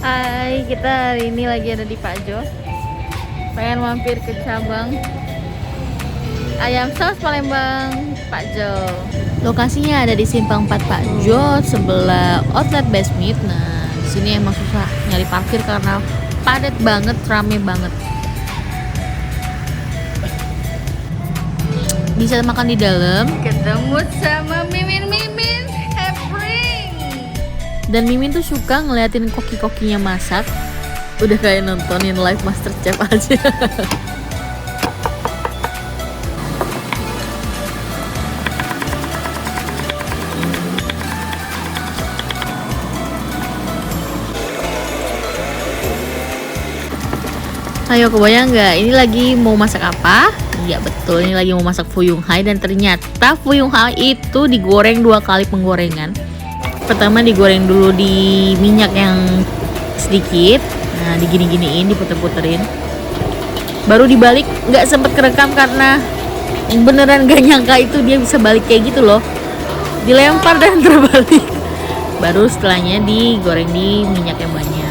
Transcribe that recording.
Hai, kita hari ini lagi ada di Pak Jo. Pengen mampir ke cabang ayam saus Palembang Pak Jo. Lokasinya ada di Simpang 4 Pak Jo, sebelah outlet Best Meat. Nah, di sini emang susah nyari parkir karena padat banget, rame banget. Bisa makan di dalam. Ketemu sama Mimin Hepring. Dan Mimin tuh suka ngeliatin koki-kokinya masak. Udah kayak nontonin live MasterChef aja. Ayo, kebayang nggak? Ini lagi mau masak apa? Iya betul, ini lagi mau masak fuyung hai. Dan ternyata fuyung hai itu digoreng 2 kali penggorengan. Pertama digoreng dulu di minyak yang sedikit. Nah, digini-giniin, diputer-puterin. Baru dibalik, nggak sempet kerekam karena beneran gak nyangka itu dia bisa balik kayak gitu loh. Dilempar dan terbalik. Baru setelahnya digoreng di minyak yang banyak.